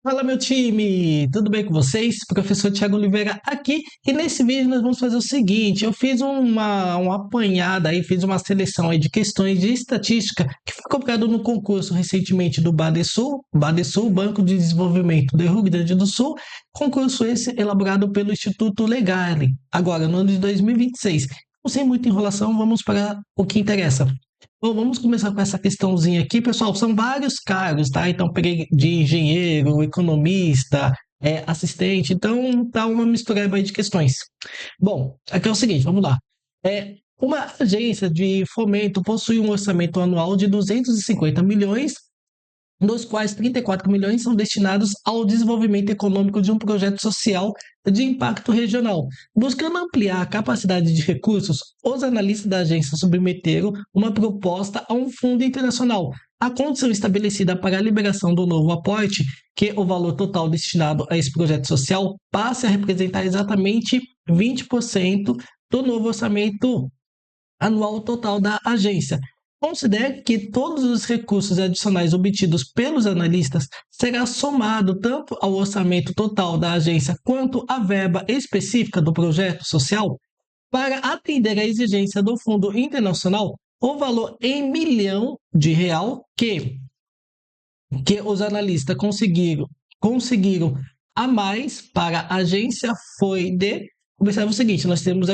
Fala, meu time! Tudo bem com vocês? Professor Thiago Oliveira aqui, e nesse vídeo nós vamos fazer o seguinte: eu fiz uma apanhada aí, fiz uma seleção aí de questões de estatística que foi cobrado no concurso recentemente do Badesul, Banco de Desenvolvimento do Rio Grande do Sul, concurso esse elaborado pelo Instituto Legale, agora no ano de 2026. Não sem muita enrolação, vamos para o que interessa. Bom, vamos começar com essa questãozinha aqui, pessoal. São vários cargos, tá? Então, peguei de engenheiro, economista, assistente. Então, tá uma mistureba aí de questões. Bom, aqui é o seguinte, vamos lá. Uma agência de fomento possui um orçamento anual de 250 milhões, dos quais 34 milhões são destinados ao desenvolvimento econômico de um projeto social de impacto regional. Buscando ampliar a capacidade de recursos, os analistas da agência submeteram uma proposta a um fundo internacional. A condição estabelecida para a liberação do novo aporte, que o valor total destinado a esse projeto social passe a representar exatamente 20% do novo orçamento anual total da agência. Considere que todos os recursos adicionais obtidos pelos analistas será somado tanto ao orçamento total da agência quanto à verba específica do projeto social para atender à exigência do Fundo Internacional. O valor em milhão de real que os analistas conseguiram a mais para a agência foi de... Observe o seguinte, nós temos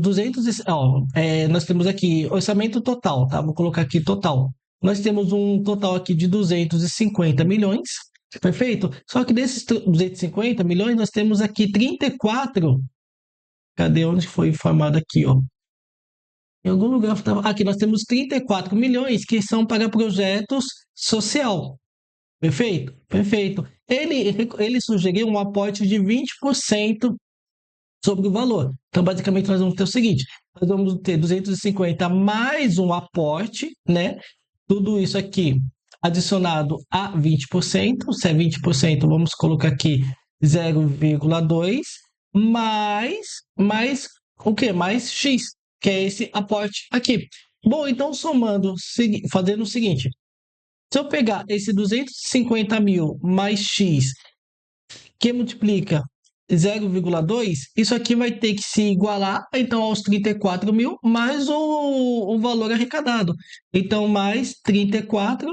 200, nós temos aqui orçamento total, tá? Vou colocar aqui total. Nós temos um total aqui de 250 milhões, perfeito? Só que desses 250 milhões, nós temos aqui 34. Cadê onde foi informado aqui, ó? Em algum lugar estava. Aqui nós temos 34 milhões que são para projetos social. Perfeito? Perfeito. Ele sugeriu um aporte de 20% sobre o valor. Então, basicamente, nós vamos ter o seguinte: nós vamos ter 250 mais um aporte, né? Tudo isso aqui adicionado a 20%. Se é 20%, vamos colocar aqui 0,2 mais o que? Mais X, que é esse aporte aqui. Bom, então somando, fazendo o seguinte: se eu pegar esse 250 mil mais X, que multiplica 0,2, isso aqui vai ter que se igualar então aos 34 mil mais o valor arrecadado. Então, mais 34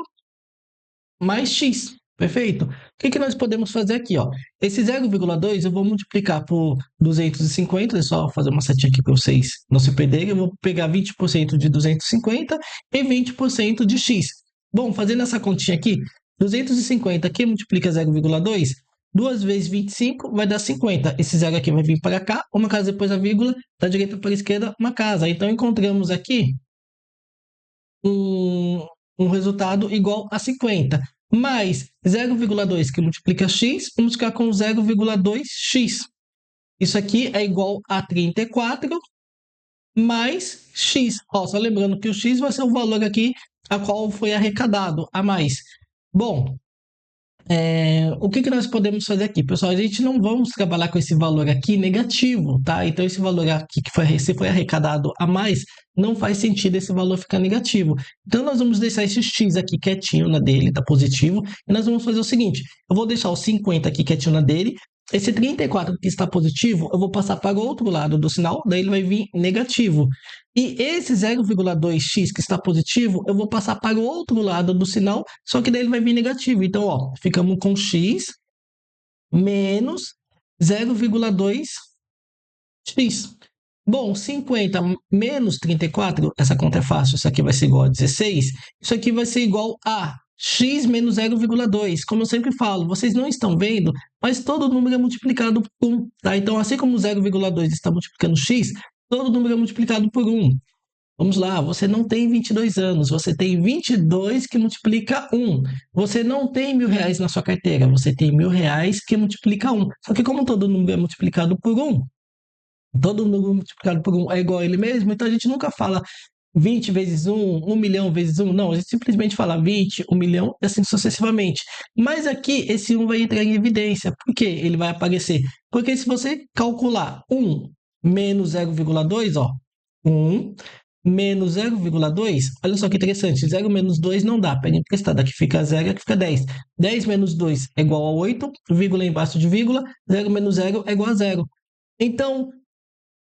mais X. Perfeito? O que nós podemos fazer aqui? Ó? Esse 0,2 eu vou multiplicar por 250, é só fazer uma setinha aqui para vocês não se perderem. Eu vou pegar 20% de 250 e 20% de X. Bom, fazendo essa continha aqui, 250 aqui multiplica 0,2, 2 vezes 25 vai dar 50. Esse zero aqui vai vir para cá, uma casa depois da vírgula, da direita para a esquerda, uma casa. Então, encontramos aqui um resultado igual a 50. Mais 0,2 que multiplica x, vamos ficar com 0,2x. Isso aqui é igual a 34 mais x. Ó, só lembrando que o x vai ser o valor aqui a qual foi arrecadado a mais. Bom, o que nós podemos fazer aqui, pessoal? A gente não vamos trabalhar com esse valor aqui negativo, tá? Então, esse valor aqui se foi arrecadado a mais, não faz sentido esse valor ficar negativo. Então, nós vamos deixar esse x aqui quietinho na dele, tá positivo, e nós vamos fazer o seguinte: eu vou deixar o 50 aqui quietinho na dele, esse 34 que está positivo, eu vou passar para o outro lado do sinal, daí ele vai vir negativo. E esse 0,2x que está positivo, eu vou passar para o outro lado do sinal, só que daí ele vai vir negativo. Então, ó, ficamos com x menos 0,2x. Bom, 50 menos 34, essa conta é fácil, isso aqui vai ser igual a 16, isso aqui vai ser igual a x menos 0,2. Como eu sempre falo, vocês não estão vendo, mas todo número é multiplicado por 1, tá? Então, assim como 0,2 está multiplicando x, todo número é multiplicado por 1. Vamos lá, você não tem 22 anos, você tem 22 que multiplica 1. Você não tem R$ 1.000 na sua carteira, você tem R$ 1.000 que multiplica 1. Só que como todo número é multiplicado por 1, todo número multiplicado por 1 é igual a ele mesmo, então a gente nunca fala 20 vezes 1, 1 milhão vezes 1, não, a gente simplesmente fala 20, 1 milhão e assim sucessivamente. Mas aqui esse 1 vai entrar em evidência, por que ele vai aparecer? Porque se você calcular 1 menos 0,2, ó, 1 menos 0,2. Olha só que interessante, 0 menos 2 não dá, pega emprestado, aqui fica 0 e aqui fica 10. 10 menos 2 é igual a 8, vírgula embaixo de vírgula, 0 menos 0 é igual a 0. Então,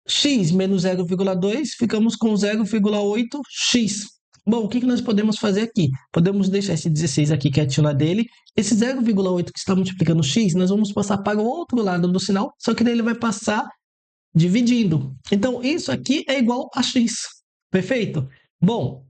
x menos 0,2, ficamos com 0,8x. Bom, o que nós podemos fazer aqui? Podemos deixar esse 16 aqui quietinho na dele. Esse 0,8 que está multiplicando x, nós vamos passar para o outro lado do sinal, só que daí ele vai passar dividindo. Então, isso aqui é igual a x. Perfeito? Bom,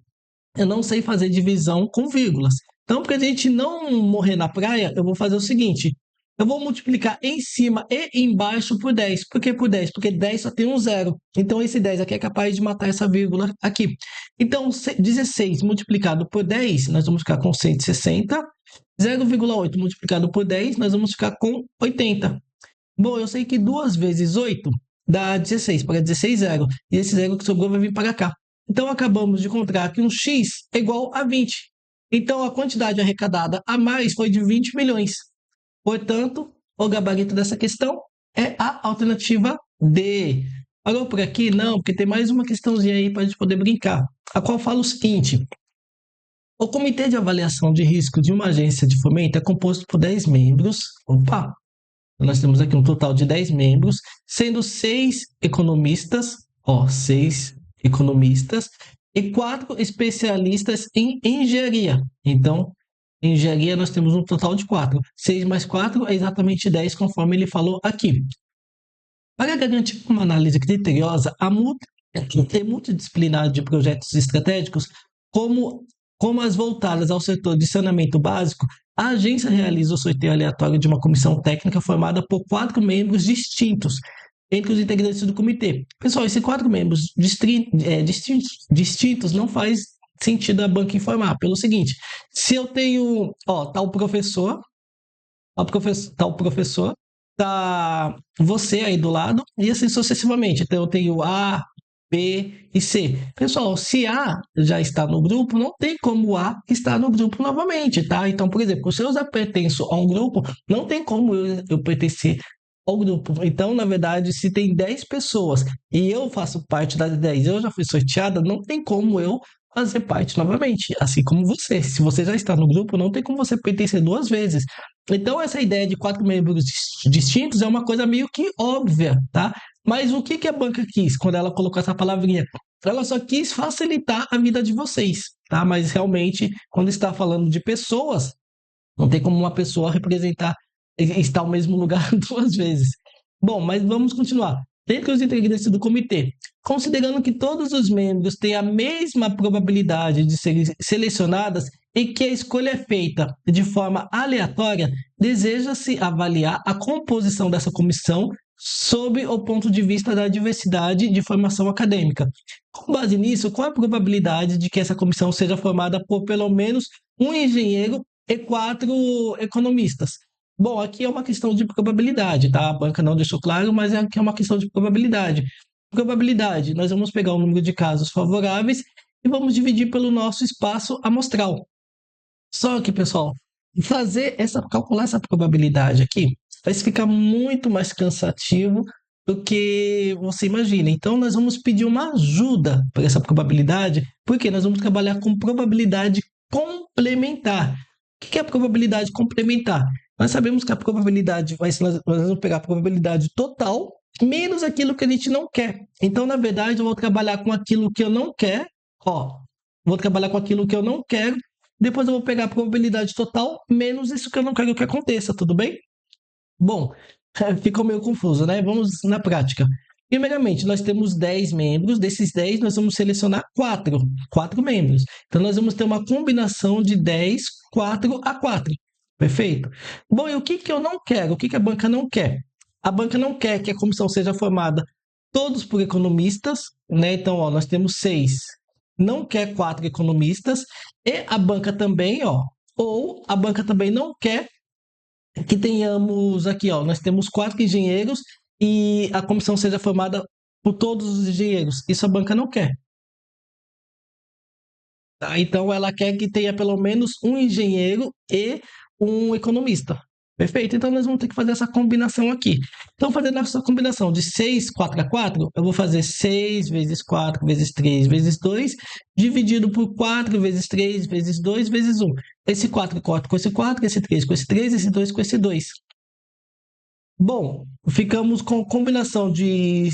eu não sei fazer divisão com vírgulas. Então, para a gente não morrer na praia, eu vou fazer o seguinte. Eu vou multiplicar em cima e embaixo por 10. Por que por 10? Porque 10 só tem um zero. Então, esse 10 aqui é capaz de matar essa vírgula aqui. Então, 16 multiplicado por 10, nós vamos ficar com 160. 0,8 multiplicado por 10, nós vamos ficar com 80. Bom, eu sei que 2 vezes 8 dá 16, para 16, zero. E esse zero que sobrou vai vir para cá. Então, acabamos de encontrar que um x é igual a 20. Então, a quantidade arrecadada a mais foi de 20 milhões. Portanto, o gabarito dessa questão é a alternativa D. Agora, por aqui, não, porque tem mais uma questãozinha aí para a gente poder brincar. A qual fala o seguinte. O Comitê de Avaliação de Risco de uma agência de fomento é composto por 10 membros. Opa! Nós temos aqui um total de 10 membros, sendo 6 economistas, 6 economistas e 4 especialistas em engenharia. Então, em engenharia nós temos um total de 4. 6 mais 4 é exatamente 10, conforme ele falou aqui. Para garantir uma análise criteriosa, a multidisciplinar de projetos estratégicos, como as voltadas ao setor de saneamento básico, a agência realiza o sorteio aleatório de uma comissão técnica formada por 4 membros distintos entre os integrantes do comitê. Pessoal, esses 4 membros distintos não faz sentido a banca informar. Pelo seguinte, se eu tenho, tá o professor, tá você aí do lado, e assim sucessivamente. Então, eu tenho A, B e C. Pessoal, se A já está no grupo, não tem como A estar no grupo novamente, tá? Então, por exemplo, se eu já pertenço a um grupo, não tem como eu pertencer ao grupo. Então, na verdade, se tem 10 pessoas e eu faço parte das 10, eu já fui sorteada, não tem como eu fazer parte novamente, assim como você. Se você já está no grupo, não tem como você pertencer 2 vezes. Então, essa ideia de 4 membros distintos é uma coisa meio que óbvia, tá? Mas o que a banca quis quando ela colocou essa palavrinha? Ela só quis facilitar a vida de vocês, tá? Mas realmente, quando está falando de pessoas, não tem como uma pessoa representar, estar no mesmo lugar 2 vezes. Bom, mas vamos continuar. Dentre os integrantes do comitê, considerando que todos os membros têm a mesma probabilidade de serem selecionadas e que a escolha é feita de forma aleatória, deseja-se avaliar a composição dessa comissão sob o ponto de vista da diversidade de formação acadêmica. Com base nisso, qual a probabilidade de que essa comissão seja formada por pelo menos um engenheiro e 4 economistas? Bom, aqui é uma questão de probabilidade, tá? A banca não deixou claro, mas aqui é uma questão de probabilidade. Probabilidade, nós vamos pegar o número de casos favoráveis e vamos dividir pelo nosso espaço amostral. Só que, pessoal, calcular essa probabilidade aqui vai ficar muito mais cansativo do que você imagina. Então, nós vamos pedir uma ajuda para essa probabilidade, porque nós vamos trabalhar com probabilidade complementar. O que é a probabilidade complementar? Nós sabemos que a probabilidade nós vamos pegar a probabilidade total menos aquilo que a gente não quer. Então, na verdade, eu vou trabalhar com aquilo que eu não quero, vou trabalhar com aquilo que eu não quero, depois eu vou pegar a probabilidade total menos isso que eu não quero que aconteça, tudo bem? Bom, ficou meio confuso, né? Vamos na prática. Primeiramente, nós temos 10 membros, desses 10 nós vamos selecionar 4 membros. Então, nós vamos ter uma combinação de 10, 4 a 4. Perfeito? Bom, e o que eu não quero? O que a banca não quer? A banca não quer que a comissão seja formada todos por economistas, né? Então, nós temos 6, não quer 4 economistas, e a banca também, ou a banca também não quer que tenhamos aqui, nós temos 4 engenheiros e a comissão seja formada por todos os engenheiros. Isso a banca não quer. Tá? Então, ela quer que tenha pelo menos um engenheiro e um economista. Perfeito? Então, nós vamos ter que fazer essa combinação aqui. Então, fazendo essa combinação de 6, 4 a 4, eu vou fazer 6 vezes 4 vezes 3 vezes 2, dividido por 4 vezes 3 vezes 2 vezes 1. Esse 4 corta com esse 4, esse 3 com esse 3, esse 2 com esse 2. Bom, ficamos com combinação de...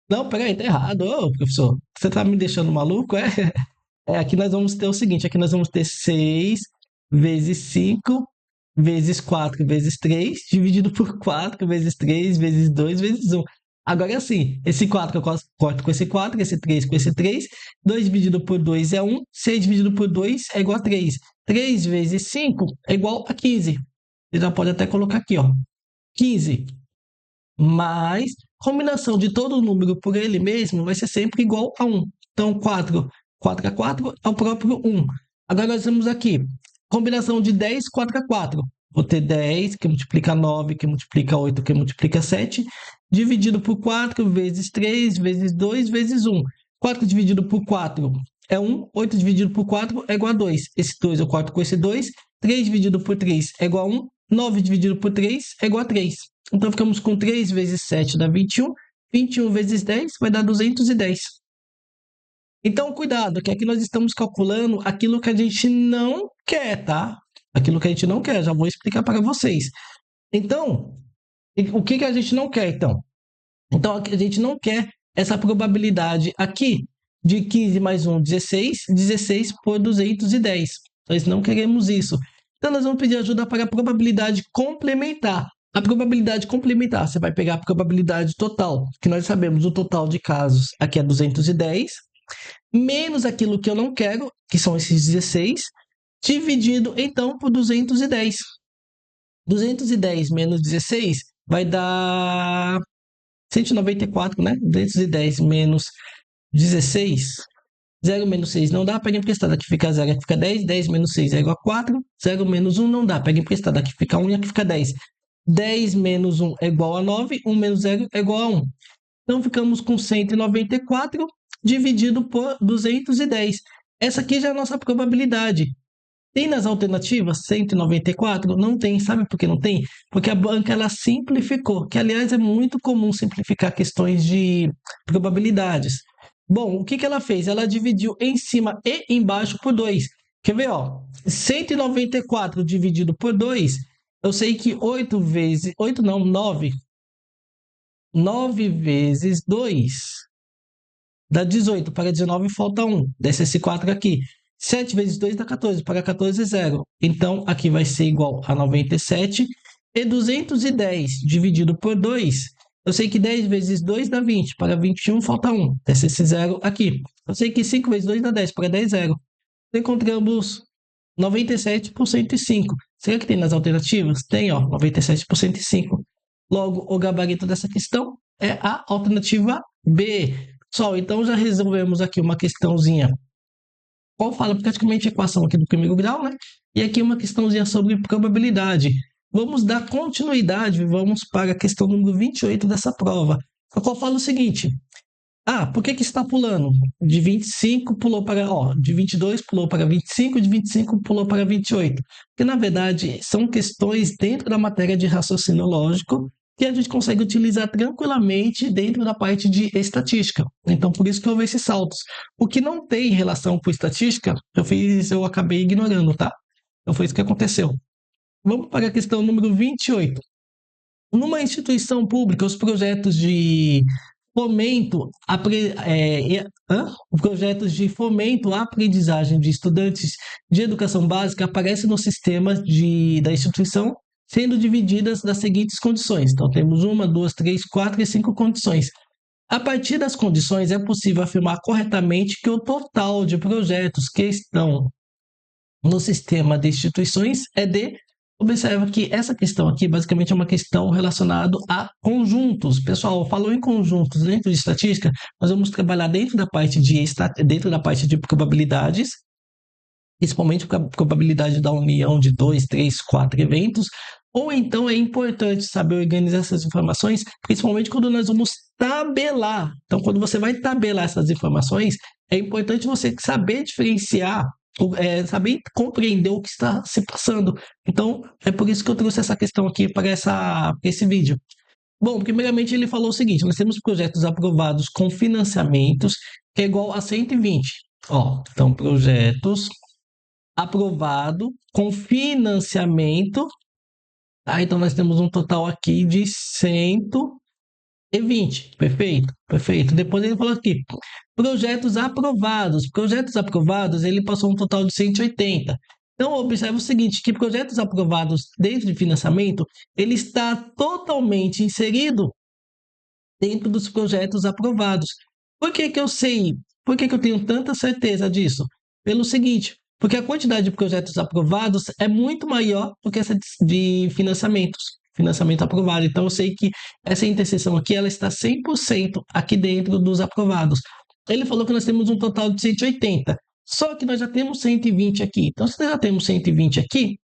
Não, peraí, tá errado. Ô, professor, você tá me deixando maluco, é? Aqui nós vamos ter o seguinte, aqui nós vamos ter 6 vezes 5 vezes 4 vezes 3 dividido por 4 vezes 3 vezes 2 vezes 1. Agora é assim, esse 4 eu corto com esse 4, esse 3 com esse 3, 2 dividido por 2 é 1, 6 dividido por 2 é igual a 3. 3 vezes 5 é igual a 15. Você já pode até colocar aqui, ó, 15. Mas combinação de todo número por ele mesmo vai ser sempre igual a 1. Então, 4 a 4 é o próprio 1. Agora nós temos aqui, combinação de 10, 4 a 4. Vou ter 10, que multiplica 9, que multiplica 8, que multiplica 7, dividido por 4 vezes 3, vezes 2, vezes 1. 4 dividido por 4 é 1, 8 dividido por 4 é igual a 2. Esse 2 eu corto com esse 2, 3 dividido por 3 é igual a 1, 9 dividido por 3 é igual a 3. Então, ficamos com 3 vezes 7 dá 21. 21 vezes 10 vai dar 210. Então, cuidado, que aqui nós estamos calculando aquilo que a gente não quer, tá? Aquilo que a gente não quer, já vou explicar para vocês. Então, o que a gente não quer, então? Então, a gente não quer essa probabilidade aqui de 15 mais 1, 16, 16 por 210. Nós não queremos isso. Então, nós vamos pedir ajuda para a probabilidade complementar. A probabilidade complementar, você vai pegar a probabilidade total, que nós sabemos o total de casos aqui é 210, menos aquilo que eu não quero, que são esses 16, dividido então por 210. 210 menos 16 vai dar 194, né? 210 menos 16. 0 menos 6 não dá, pega emprestado. Aqui fica 0, aqui fica 10. 10 menos 6 é igual a 4. 0 menos 1 não dá, pega emprestado. Aqui fica 1 e aqui fica 10. 10 menos 1 é igual a 9. 1 menos 0 é igual a 1. Então, ficamos com 194 dividido por 210. Essa aqui já é a nossa probabilidade. Tem nas alternativas 194? Não tem. Sabe por que não tem? Porque a banca ela simplificou, que aliás é muito comum simplificar questões de probabilidades. Bom, o que ela fez? Ela dividiu em cima e embaixo por 2. Quer ver? Ó? 194 dividido por 2, eu sei que 8 vezes... 8 não, 9. 9 vezes 2 dá 18. Para 19 falta 1. Desce esse 4 aqui. 7 vezes 2 dá 14. Para 14 é 0. Então, aqui vai ser igual a 97. E 210 dividido por 2, eu sei que 10 vezes 2 dá 20. Para 21 falta 1. Desce esse 0 aqui. Eu sei que 5 vezes 2 dá 10. Para 10, 0. Encontramos 97 por 105. Será que tem nas alternativas? Tem, ó. 97 por 105. Logo, o gabarito dessa questão é a alternativa B. Pessoal, então já resolvemos aqui uma questãozinha. Qual fala praticamente a equação aqui do primeiro grau, né? E aqui uma questãozinha sobre probabilidade. Vamos dar continuidade, vamos para a questão número 28 dessa prova. A qual fala o seguinte: por que está pulando? De 25 pulou para, de 22 pulou para 25, de 25 pulou para 28. Porque, na verdade, são questões dentro da matéria de raciocínio lógico que a gente consegue utilizar tranquilamente dentro da parte de estatística. Então, por isso que houve esses saltos. O que não tem relação com estatística, eu acabei ignorando, tá? Então, foi isso que aconteceu. Vamos para a questão número 28. Numa instituição pública, os projetos de fomento, projetos de fomento à aprendizagem de estudantes de educação básica aparecem no sistema da instituição, sendo divididas das seguintes condições. Então, temos 1, 2, 3, 4 e 5 condições. A partir das condições, é possível afirmar corretamente que o total de projetos que estão no sistema de instituições é de... Observa que essa questão aqui basicamente é uma questão relacionada a conjuntos. Pessoal, falou em conjuntos dentro de estatística, nós vamos trabalhar dentro da parte de probabilidades, principalmente a probabilidade da união de 2, 3, 4 eventos, ou então é importante saber organizar essas informações, principalmente quando nós vamos tabelar. Então, quando você vai tabelar essas informações, é importante você saber diferenciar saber compreender o que está se passando. Então, é por isso que eu trouxe essa questão aqui para esse vídeo. Bom, primeiramente ele falou o seguinte: nós temos projetos aprovados com financiamentos que é igual a 120. Ó, então, projetos aprovado com financiamento, tá? Então, nós temos um total aqui de 120. Perfeito, perfeito. Depois ele falou aqui, projetos aprovados. Projetos aprovados, ele passou um total de 180. Então, observe o seguinte, que projetos aprovados dentro de financiamento, ele está totalmente inserido dentro dos projetos aprovados. Por que que eu sei? Por que que eu tenho tanta certeza disso? Pelo seguinte, porque a quantidade de projetos aprovados é muito maior do que essa de financiamento aprovado. Então, eu sei que essa interseção aqui, ela está 100% aqui dentro dos aprovados. Ele falou que nós temos um total de 180, só que nós já temos 120 aqui. Então, se nós já temos 120 aqui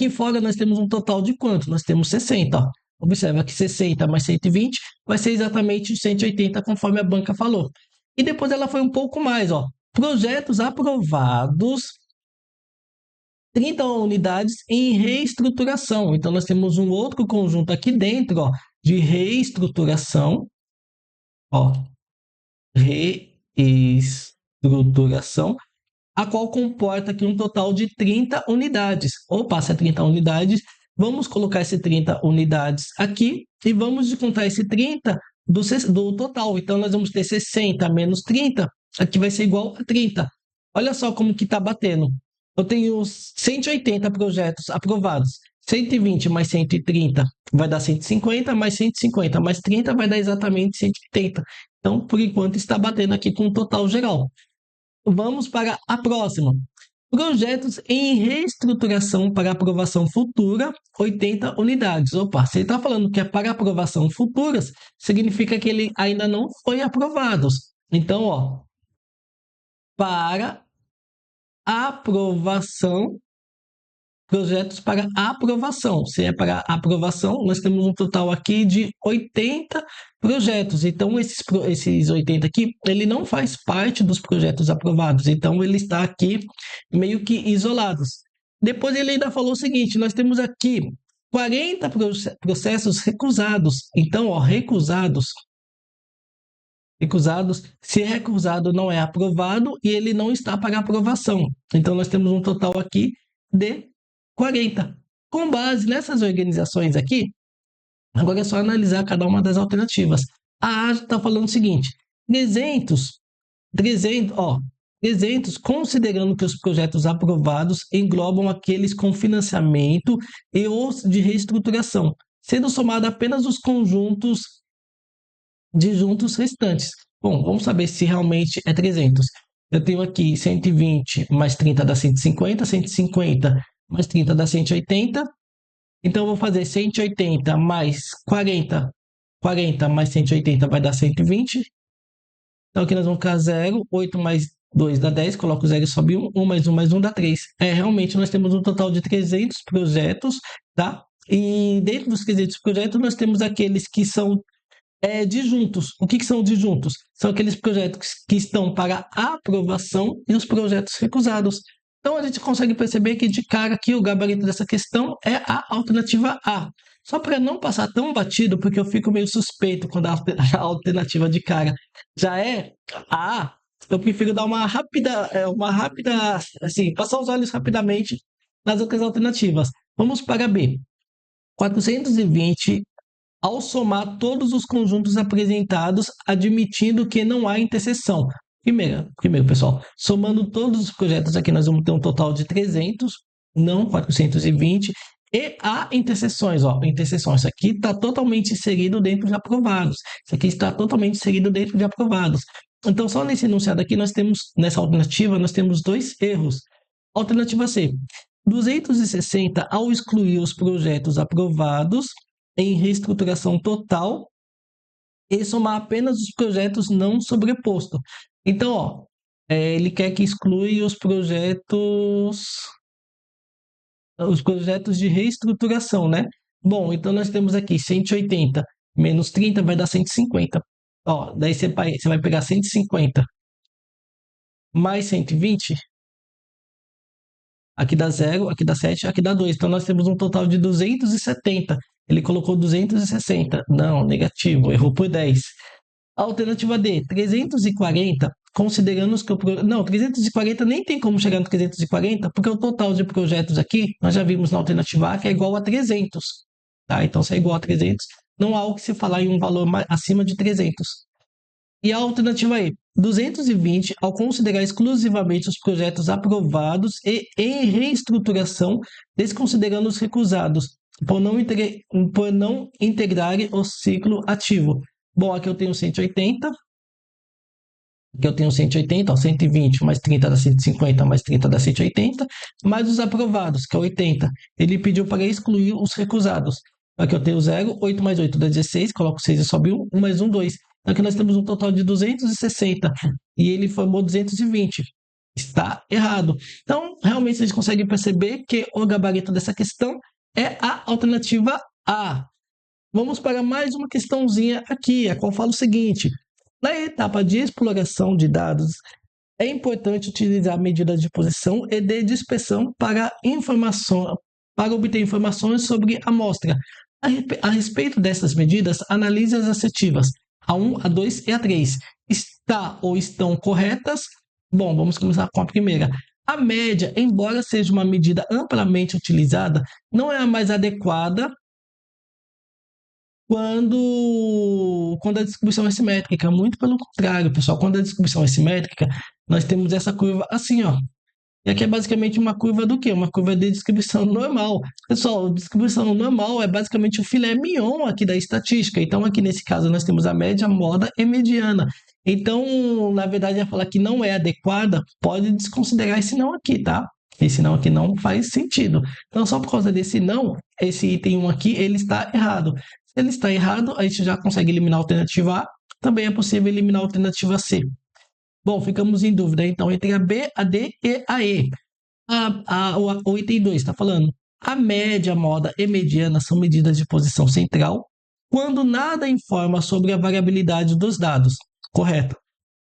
fora nós temos um total de quanto? Nós temos 60, ó. Observa que 60 mais 120 vai ser exatamente 180, conforme a banca falou. E depois ela foi um pouco mais, ó. Projetos aprovados, 30 unidades em reestruturação. Então, nós temos um outro conjunto aqui dentro, ó, de reestruturação. Ó, reestruturação, a qual comporta aqui um total de 30 unidades. Opa, se é 30 unidades, vamos colocar esse 30 unidades aqui e vamos descontar esse 30 do total. Então, nós vamos ter 60 menos 30, aqui vai ser igual a 30. Olha só como que está batendo. Eu tenho 180 projetos aprovados. 120 mais 130 vai dar 150, mais 150 mais 30 vai dar exatamente 180. Então, por enquanto, está batendo aqui com o total geral. Vamos para a próxima. Projetos em reestruturação para aprovação futura, 80 unidades. Opa, se ele está falando que é para aprovação futuras, significa que ele ainda não foi aprovado. Então, ó, para aprovação, projetos para aprovação. Se é para aprovação, nós temos um total aqui de 80 projetos. Então, esses 80 aqui, ele não faz parte dos projetos aprovados. Então, ele está aqui meio que isolados. Depois, ele ainda falou o seguinte, nós temos aqui 40 processos recusados. Então, ó, recusados, se é recusado, não é aprovado e ele não está para aprovação. Então, nós temos um total aqui de 40. Com base nessas organizações aqui, agora é só analisar cada uma das alternativas. A A está falando o seguinte, 300, considerando que os projetos aprovados englobam aqueles com financiamento e os de reestruturação, sendo somado apenas os conjuntos disjuntos restantes. Bom, vamos saber se realmente é 300. Eu tenho aqui 120 mais 30 dá 150, 150 mais 30 dá 180. Então, eu vou fazer 180 mais 40. 40 mais 180 vai dar 120. Então, aqui nós vamos ficar 0. 8 mais 2 dá 10. Coloco 0 e sobe 1. 1 mais 1 dá 3. Realmente, nós temos um total de 300 projetos, tá? E dentro dos 300 projetos, nós temos aqueles que são disjuntos. O que são disjuntos? São aqueles projetos que estão para aprovação e os projetos recusados. Então, a gente consegue perceber que, de cara, aqui o gabarito dessa questão é a alternativa A. Só para não passar tão batido, porque eu fico meio suspeito quando a alternativa de cara já é a A, eu prefiro dar uma rápida, assim, passar os olhos rapidamente nas outras alternativas. Vamos para B. 420 ao somar todos os conjuntos apresentados, admitindo que não há interseção. Primeiro, pessoal, somando todos os projetos aqui, nós vamos ter um total de 300, não 420, e há interseções, ó, interseções. Isso aqui está totalmente inserido dentro de aprovados. Isso aqui está totalmente inserido dentro de aprovados. Então, só nesse enunciado aqui, nessa alternativa, nós temos 2 erros. Alternativa C. 260 ao excluir os projetos aprovados em reestruturação total e somar apenas os projetos não sobrepostos. Então, ó, ele quer que exclui os projetos de reestruturação, né? Bom, então nós temos aqui 180 menos 30 vai dar 150. Ó, daí você vai pegar 150 mais 120, Aqui dá 0, aqui dá 7, aqui dá 2. Então, nós temos um total de 270. Ele colocou 260. Não, negativo, errou por 10. Alternativa D, 340, considerando os que eu... Não, 340 nem tem como chegar no 340, porque o total de projetos aqui, nós já vimos na alternativa A, que é igual a 300. Tá? Então, se é igual a 300, não há o que se falar em um valor acima de 300. E a alternativa E, 220, ao considerar exclusivamente os projetos aprovados e em reestruturação, desconsiderando os recusados, por não integrarem o ciclo ativo. Bom, aqui eu tenho 180, aqui eu tenho 180, ó, 120 mais 30 dá 150, mais 30 dá 180, mais os aprovados, que é 80. Ele pediu para excluir os recusados. Aqui eu tenho 0, 8 mais 8 dá 16, coloco 6 e sobe 1, 1 mais 1, 2. Aqui nós temos um total de 260 e ele formou 220. Está errado. Então, realmente, a gente consegue perceber que o gabarito dessa questão é a alternativa A. Vamos para mais uma questãozinha aqui, a qual fala o seguinte: na etapa de exploração de dados, é importante utilizar medidas de posição e de dispersão para obter informações sobre a amostra. A respeito dessas medidas, analise as assertivas A1, A2 e A3. Está ou estão corretas? Bom, vamos começar com a primeira. A média, embora seja uma medida amplamente utilizada, não é a mais adequada quando a distribuição é simétrica. Muito pelo contrário, pessoal. Quando a distribuição é simétrica, nós temos essa curva assim, ó. E aqui é basicamente uma curva do quê? Uma curva de distribuição normal. Pessoal, distribuição normal é basicamente o filé mignon aqui da estatística. Então, aqui nesse caso, nós temos a média, moda e mediana. Então, na verdade, a falar que não é adequada, pode desconsiderar esse não aqui, tá? Esse não aqui não faz sentido. Então, só por causa desse não, esse item 1 aqui, ele está errado. Se ele está errado, a gente já consegue eliminar a alternativa A. Também é possível eliminar a alternativa C. Bom, ficamos em dúvida, então, entre a B, a D e a E. O item 2 está falando: a média, moda e mediana são medidas de posição central quando nada informa sobre a variabilidade dos dados. Correto.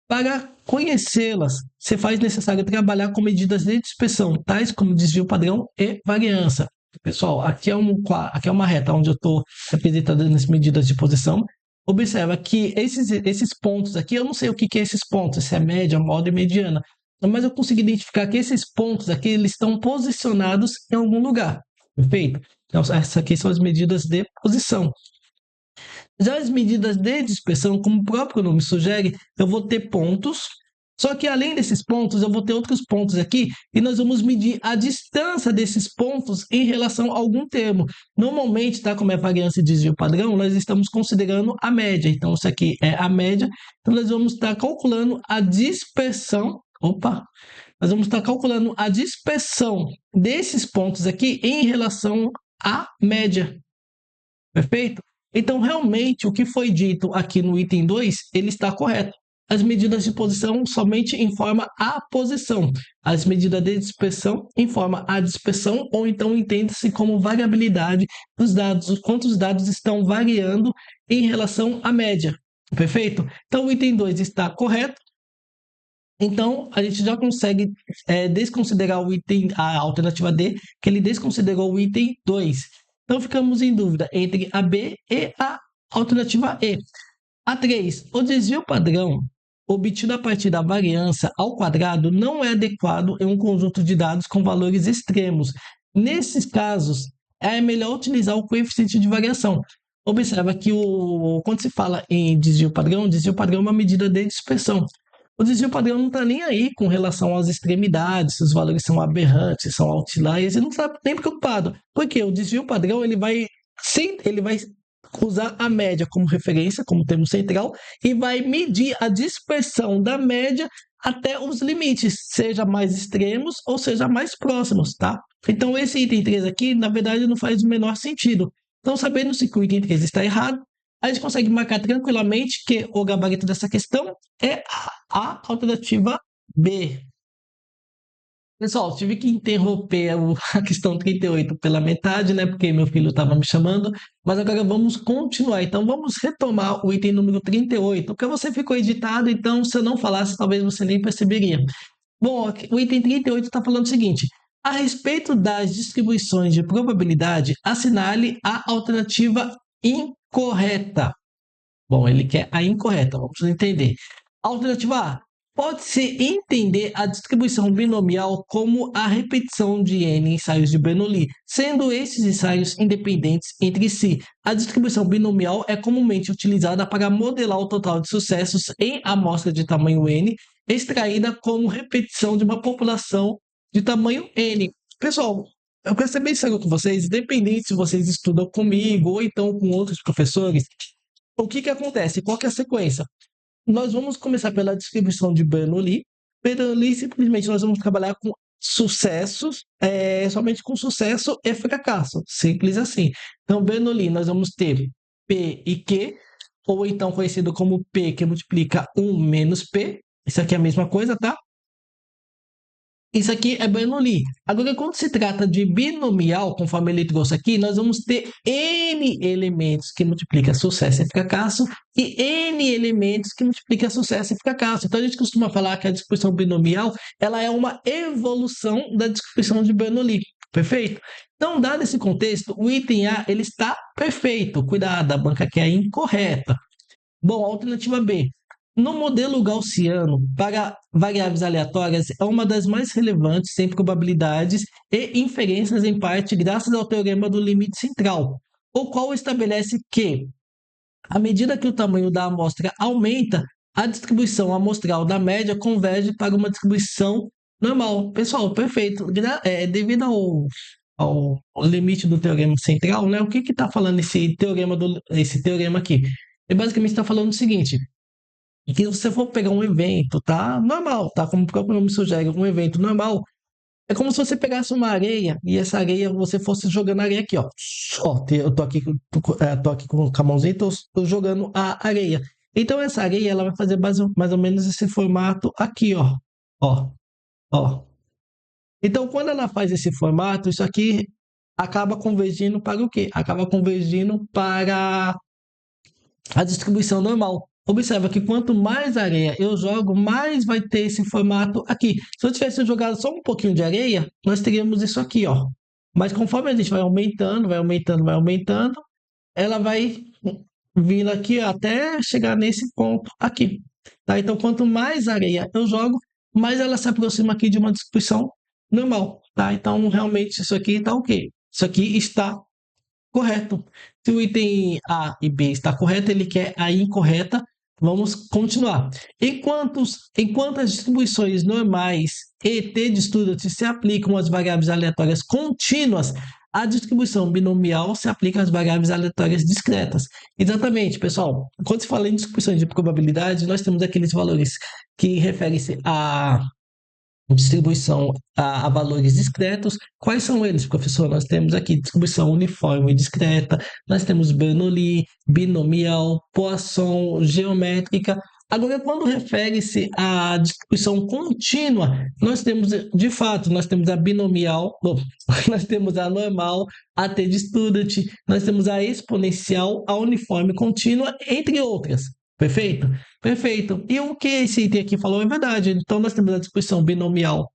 Para conhecê-las, se faz necessário trabalhar com medidas de dispersão, tais como desvio padrão e variância. Pessoal, aqui é uma reta onde eu estou representando as medidas de posição. Observa que esses pontos aqui, eu não sei o que é esses pontos, se é média, moda e mediana, mas eu consigo identificar que esses pontos aqui, eles estão posicionados em algum lugar, perfeito? Então, essas aqui são as medidas de posição. Já as medidas de dispersão, como o próprio nome sugere, eu vou ter pontos, só que além desses pontos, eu vou ter outros pontos aqui e nós vamos medir a distância desses pontos em relação a algum termo. Normalmente, tá, como é variância e desvio padrão, nós estamos considerando a média. Então, isso aqui é a média. Então, nós vamos estar calculando a dispersão. Nós vamos estar calculando a dispersão desses pontos aqui em relação à média. Perfeito? Então, realmente, o que foi dito aqui no item 2, ele está correto. As medidas de posição somente informam a posição. As medidas de dispersão informam a dispersão, ou então entende-se como variabilidade dos dados, o quanto os dados estão variando em relação à média. Perfeito? Então, o item 2 está correto. Então, a gente já consegue desconsiderar a alternativa D, que ele desconsiderou o item 2. Então, ficamos em dúvida entre a B e a alternativa E. A 3. O desvio padrão obtido a partir da variância ao quadrado não é adequado em um conjunto de dados com valores extremos. Nesses casos, é melhor utilizar o coeficiente de variação. Observa que quando se fala em desvio padrão é uma medida de dispersão. O desvio padrão não está nem aí com relação às extremidades, se os valores são aberrantes, são outliers, ele não está nem preocupado. Porque o desvio padrão ele vai usar a média como referência, como termo central, e vai medir a dispersão da média até os limites, seja mais extremos ou seja mais próximos, tá? Então, esse item 3 aqui, na verdade, não faz o menor sentido. Então, sabendo-se que o item 3 está errado, a gente consegue marcar tranquilamente que o gabarito dessa questão é a alternativa B. Pessoal, tive que interromper a questão 38 pela metade, né? Porque meu filho estava me chamando. Mas agora vamos continuar. Então, vamos retomar o item número 38. Porque você ficou editado, então, se eu não falasse, talvez você nem perceberia. Bom, o item 38 está falando o seguinte: A respeito das distribuições de probabilidade, assinale a alternativa incorreta. Bom, ele quer a incorreta, vamos entender. Alternativa A. Pode-se entender a distribuição binomial como a repetição de N ensaios de Bernoulli, sendo esses ensaios independentes entre si. A distribuição binomial é comumente utilizada para modelar o total de sucessos em amostra de tamanho N, extraída como repetição de uma população de tamanho N. Pessoal, eu quero ser bem sério com vocês, independente se vocês estudam comigo ou então com outros professores, o que que acontece? Qual que é a sequência? Nós vamos começar pela distribuição de Bernoulli. Bernoulli, simplesmente, nós vamos trabalhar com sucessos, somente com sucesso e fracasso. Simples assim. Então, Bernoulli, nós vamos ter P e Q, ou então conhecido como P, que multiplica 1 menos P. Isso aqui é a mesma coisa, tá? Isso aqui é Bernoulli. Agora, quando se trata de binomial, conforme ele trouxe aqui, nós vamos ter N elementos que multiplicam sucesso e fracasso e N elementos que multiplicam sucesso e fracasso. Então, a gente costuma falar que a distribuição binomial ela é uma evolução da distribuição de Bernoulli. Perfeito? Então, dado esse contexto, o item A ele está perfeito. Cuidado, a banca aqui é incorreta. Bom, alternativa B. No modelo gaussiano, para variáveis aleatórias, é uma das mais relevantes em probabilidades e inferências em parte graças ao teorema do limite central, o qual estabelece que, à medida que o tamanho da amostra aumenta, a distribuição amostral da média converge para uma distribuição normal. Pessoal, perfeito. Devido ao limite do teorema central, né, o que está falando esse teorema aqui? Ele basicamente está falando o seguinte, que se você for pegar um evento, tá? Normal, tá? Como o próprio nome sugere, um evento normal. É como se você pegasse uma areia e essa areia você fosse jogando areia aqui, ó. Eu tô aqui com a mãozinha, tô jogando a areia. Então essa areia ela vai fazer mais ou menos esse formato aqui, ó. Ó, ó. Então quando ela faz esse formato, isso aqui acaba convergindo para o quê? Acaba convergindo para a distribuição normal. Observa que quanto mais areia eu jogo, mais vai ter esse formato aqui. Se eu tivesse jogado só um pouquinho de areia, nós teríamos isso aqui, ó. Mas conforme a gente vai aumentando, ela vai vindo aqui ó, até chegar nesse ponto aqui. Tá? Então, quanto mais areia eu jogo, mais ela se aproxima aqui de uma distribuição normal. Tá? Então, realmente, isso aqui está ok. Isso aqui está correto. Se o item A e B está correto, ele quer a incorreta. Vamos continuar. Enquanto as distribuições normais e t de Student se aplicam às variáveis aleatórias contínuas, a distribuição binomial se aplica às variáveis aleatórias discretas. Exatamente, pessoal. Quando se fala em distribuições de probabilidade, nós temos aqueles valores que referem-se a distribuição a valores discretos. Quais são eles, professor? Nós temos aqui distribuição uniforme e discreta, nós temos Bernoulli, binomial, Poisson, geométrica. Agora, quando refere-se à distribuição contínua, nós temos, de fato, nós temos a binomial, nós temos a normal, a t de Student, nós temos a exponencial, a uniforme contínua, entre outras. Perfeito? Perfeito. E o que esse item aqui falou é verdade. Então, nós temos a distribuição binomial,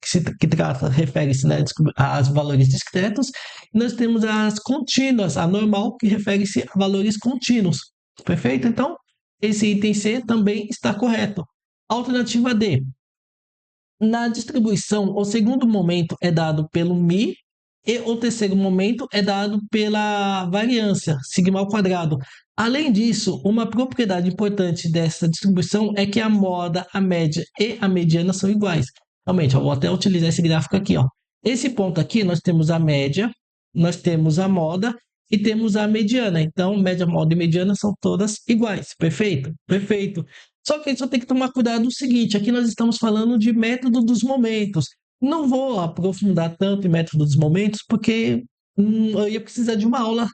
refere-se, né, aos valores discretos, e nós temos as contínuas, a normal, que refere-se a valores contínuos. Perfeito? Então, esse item C também está correto. Alternativa D. Na distribuição, o segundo momento é dado pelo μ e o terceiro momento é dado pela variância, sigma ao quadrado. Além disso, uma propriedade importante dessa distribuição é que a moda, a média e a mediana são iguais. Realmente, eu vou até utilizar esse gráfico aqui, ó. Esse ponto aqui, nós temos a média, nós temos a moda e temos a mediana. Então, média, moda e mediana são todas iguais. Perfeito? Perfeito. Só que a gente só tem que tomar cuidado no seguinte, aqui nós estamos falando de método dos momentos. Não vou aprofundar tanto em método dos momentos, porque eu ia precisar de uma aula,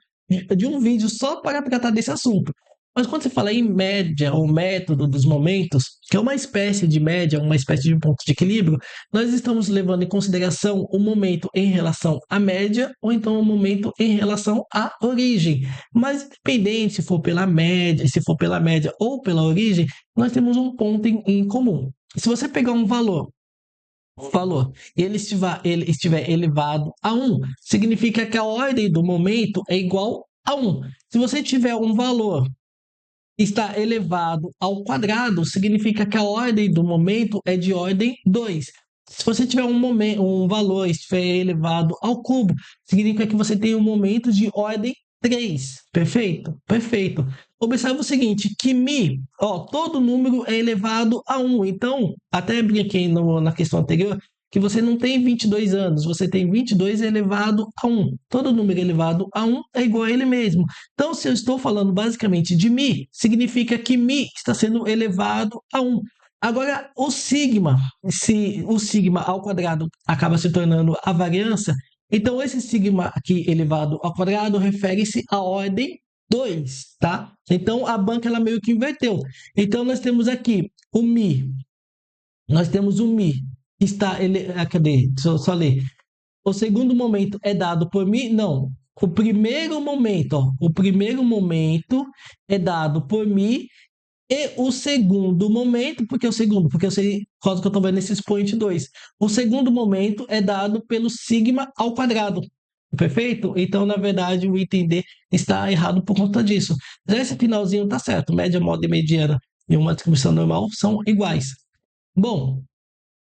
de um vídeo só para tratar desse assunto. Mas quando você fala em média ou método dos momentos, que é uma espécie de média, uma espécie de ponto de equilíbrio, nós estamos levando em consideração o momento em relação à média ou então o momento em relação à origem. Mas independente se for pela média ou pela origem, nós temos um ponto em comum. Se você pegar um valor valor, e ele estiver elevado a 1, significa que a ordem do momento é igual a 1. Se você tiver um valor que está elevado ao quadrado, significa que a ordem do momento é de ordem 2. Se você tiver um valor estiver elevado ao cubo, significa que você tem um momento de ordem 3. Perfeito? Perfeito. Observe o seguinte, que todo número é elevado a 1. Então, até brinquei na questão anterior, que você não tem 22 anos, você tem 22 elevado a 1. Todo número elevado a 1 é igual a ele mesmo. Então, se eu estou falando basicamente de significa que está sendo elevado a 1. Agora, o sigma, se o sigma ao quadrado acaba se tornando a variância, então esse sigma aqui elevado ao quadrado refere-se à ordem 2, tá? Então, a banca ela meio que inverteu. Então, nós temos aqui o nós temos o que está... cadê? Deixa eu só ler. O segundo momento é dado por Não. O primeiro momento é dado por e o segundo momento, porque eu sei, por causa que eu estou vendo esse expoente 2. O segundo momento é dado pelo sigma ao quadrado. Perfeito? Então, na verdade, o item D está errado por conta disso. Já esse finalzinho está certo. Média, moda e mediana e uma distribuição normal são iguais. Bom,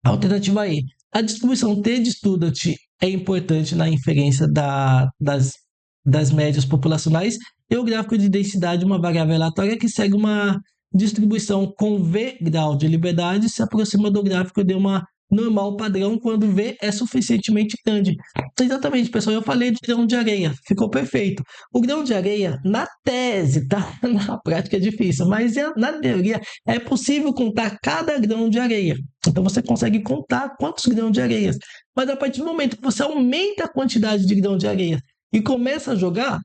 alternativa E. A distribuição T de Student é importante na inferência das médias populacionais e o gráfico de densidade, uma variável aleatória que segue uma distribuição com V grau de liberdade, se aproxima do gráfico de uma normal padrão quando V é suficientemente grande. Exatamente, pessoal, eu falei de grão de areia, ficou perfeito. O grão de areia, na tese, tá? Na prática é difícil, mas na teoria é possível contar cada grão de areia. Então você consegue contar quantos grãos de areia. Mas a partir do momento que você aumenta a quantidade de grão de areia e começa a jogar,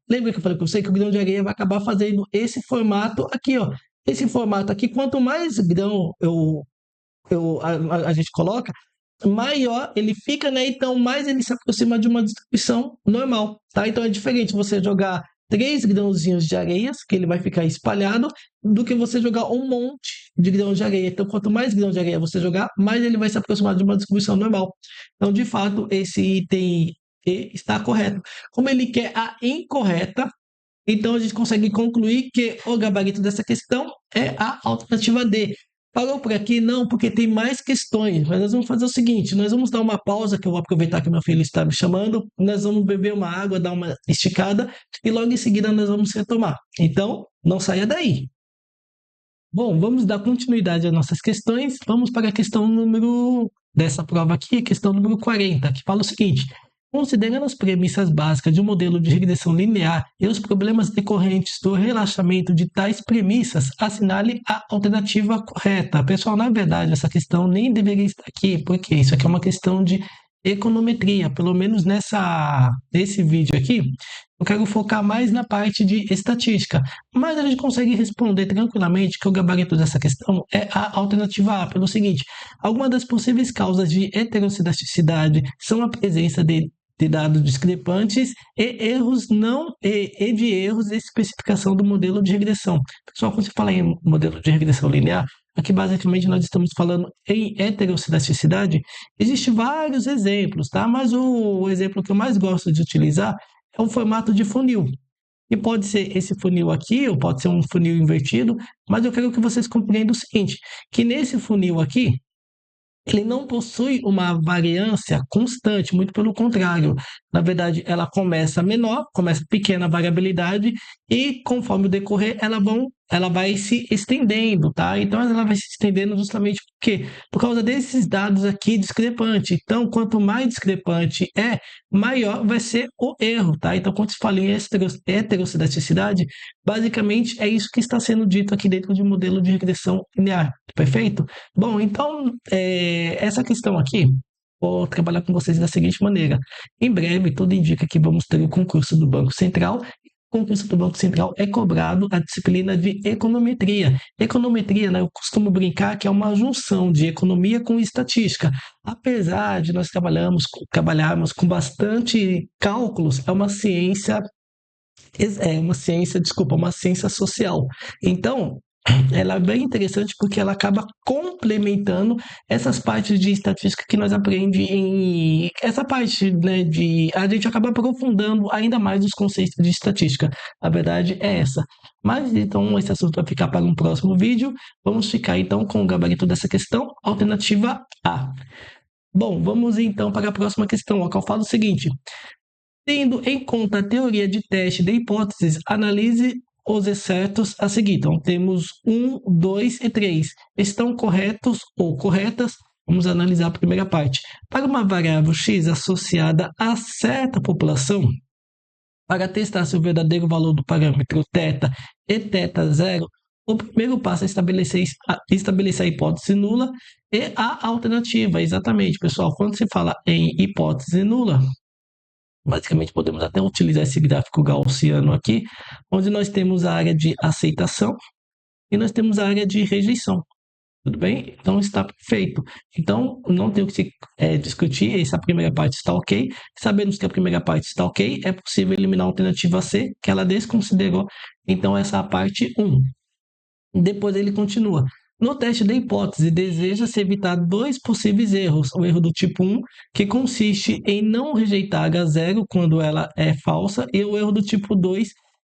lembra que eu falei para você que o grão de areia vai acabar fazendo esse formato aqui, ó. Esse formato aqui, quanto mais grão a gente coloca, maior ele fica, né? Então, mais ele se aproxima de uma distribuição normal, tá? Então, é diferente você jogar 3 grãozinhos de areias, que ele vai ficar espalhado, do que você jogar um monte de grãos de areia. Então, quanto mais grãos de areia você jogar, mais ele vai se aproximar de uma distribuição normal. Então, de fato, esse item E está correto. Como ele quer a incorreta, então a gente consegue concluir que o gabarito dessa questão é a alternativa D. Parou por aqui? Não, porque tem mais questões. Mas nós vamos fazer o seguinte: nós vamos dar uma pausa, que eu vou aproveitar que meu filho está me chamando. Nós vamos beber uma água, dar uma esticada e logo em seguida nós vamos retomar. Então, não saia daí. Bom, vamos dar continuidade às nossas questões. Vamos para a questão número dessa prova aqui, a questão número 40, que fala o seguinte: considerando as premissas básicas de um modelo de regressão linear e os problemas decorrentes do relaxamento de tais premissas, assinale a alternativa correta. Pessoal, na verdade, essa questão nem deveria estar aqui, porque isso aqui é uma questão de econometria. Pelo menos nesse vídeo aqui, eu quero focar mais na parte de estatística, mas a gente consegue responder tranquilamente que o gabarito dessa questão é a alternativa A, pelo seguinte: algumas das possíveis causas de heterocidasticidade são a presença de dados discrepantes e de erros de especificação do modelo de regressão. Pessoal, quando você fala em modelo de regressão linear, aqui basicamente nós estamos falando em heterocidasticidade. Existem vários exemplos, tá? Mas o exemplo que eu mais gosto de utilizar é o formato de funil. E pode ser esse funil aqui, ou pode ser um funil invertido, mas eu quero que vocês compreendam o seguinte, que nesse funil aqui, ele não possui uma variância constante, muito pelo contrário. Na verdade, ela começa menor, começa pequena variabilidade e conforme o decorrer, ela vai se estendendo, tá? Então, ela vai se estendendo justamente por causa desses dados aqui discrepantes. Então, quanto mais discrepante maior vai ser o erro, tá? Então, quando se fala em heterocidasticidade, basicamente é isso que está sendo dito aqui dentro de um modelo de regressão linear, perfeito? Bom, então, essa questão aqui, vou trabalhar com vocês da seguinte maneira. Em breve, tudo indica que vamos ter o concurso do Banco Central. O concurso do Banco Central é cobrado a disciplina de econometria. Econometria, né, eu costumo brincar que é uma junção de economia com estatística. Apesar de nós trabalharmos com bastante cálculos, é uma ciência social. Então, ela é bem interessante porque ela acaba complementando essas partes de estatística que nós aprendemos em essa parte, né, de a gente acaba aprofundando ainda mais os conceitos de estatística. A verdade é essa. Mas então esse assunto vai ficar para um próximo vídeo. Vamos ficar então com o gabarito dessa questão, alternativa A. Bom, vamos então para a próxima questão, a qual fala o seguinte: tendo em conta a teoria de teste de hipóteses, analise os excertos a seguir. Então, temos 1, 2 e 3. Estão corretos ou corretas? Vamos analisar a primeira parte. Para uma variável x associada a certa população, para testar se o verdadeiro valor do parâmetro θ e θ0, o primeiro passo é estabelecer a hipótese nula e a alternativa. Exatamente, pessoal. Quando se fala em hipótese nula, basicamente podemos até utilizar esse gráfico gaussiano aqui, onde nós temos a área de aceitação e nós temos a área de rejeição. Tudo bem? Então está perfeito. Então não tem o que se discutir, essa primeira parte está ok. Sabemos que a primeira parte está ok, é possível eliminar a alternativa C, que ela desconsiderou. Então essa é a parte 1. Depois ele continua. No teste da hipótese, deseja-se evitar dois possíveis erros. O erro do tipo 1, que consiste em não rejeitar H0 quando ela é falsa, e o erro do tipo 2,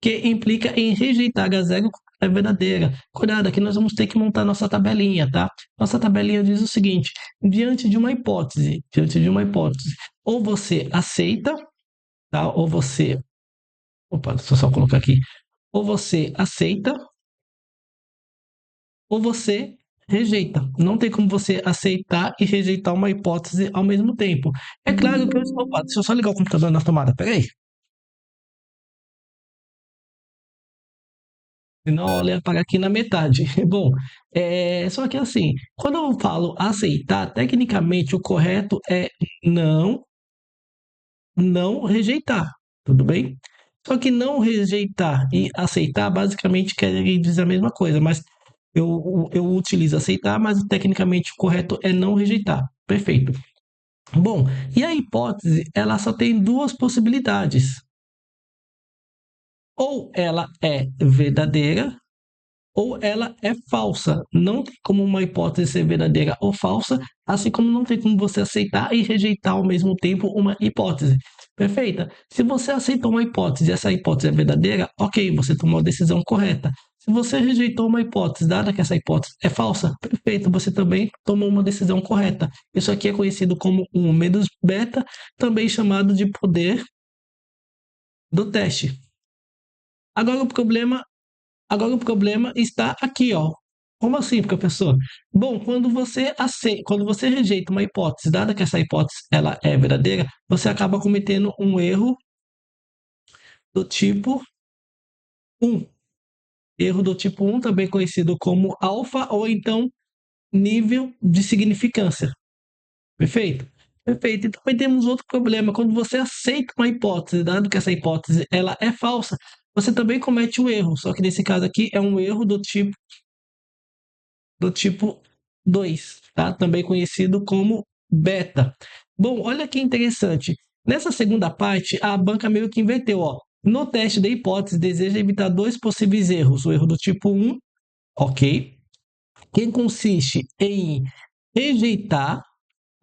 que implica em rejeitar H0 quando é verdadeira. Cuidado, aqui nós vamos ter que montar nossa tabelinha, tá? Nossa tabelinha diz o seguinte: diante de uma hipótese, ou você aceita, tá? Ou você... Opa, deixa eu só colocar aqui. Ou você aceita, ou você rejeita. Não tem como você aceitar e rejeitar uma hipótese ao mesmo tempo. É claro que eu estou... Opa, deixa eu só ligar o computador na tomada, peraí. Senão, olha, ia parar aqui na metade. Bom, só que assim, quando eu falo aceitar, tecnicamente o correto é não, não rejeitar, tudo bem? Só que não rejeitar e aceitar basicamente querem dizer a mesma coisa, mas eu utilizo aceitar, mas tecnicamente o correto é não rejeitar. Perfeito. Bom, e a hipótese, ela só tem duas possibilidades. Ou ela é verdadeira, ou ela é falsa. Não tem como uma hipótese ser verdadeira ou falsa, assim como não tem como você aceitar e rejeitar ao mesmo tempo uma hipótese. Perfeita? Se você aceitou uma hipótese e essa hipótese é verdadeira, ok, você tomou a decisão correta. Se você rejeitou uma hipótese, dada que essa hipótese é falsa, perfeito, você também tomou uma decisão correta. Isso aqui é conhecido como 1 menos beta, também chamado de poder do teste. Agora Agora o problema está aqui, ó. Como assim, professor? Bom, quando você rejeita uma hipótese, dada que essa hipótese ela é verdadeira, você acaba cometendo um erro do tipo 1. Erro do tipo 1, também conhecido como alfa ou então nível de significância. Perfeito? Perfeito. E também temos outro problema. Quando você aceita uma hipótese, dado que essa hipótese ela é falsa, você também comete um erro. Só que nesse caso aqui é um erro do tipo 2, tá? Também conhecido como beta. Bom, olha que interessante. Nessa segunda parte, a banca meio que inverteu, ó. No teste da hipótese, deseja evitar dois possíveis erros. O erro do tipo 1, ok, que consiste em rejeitar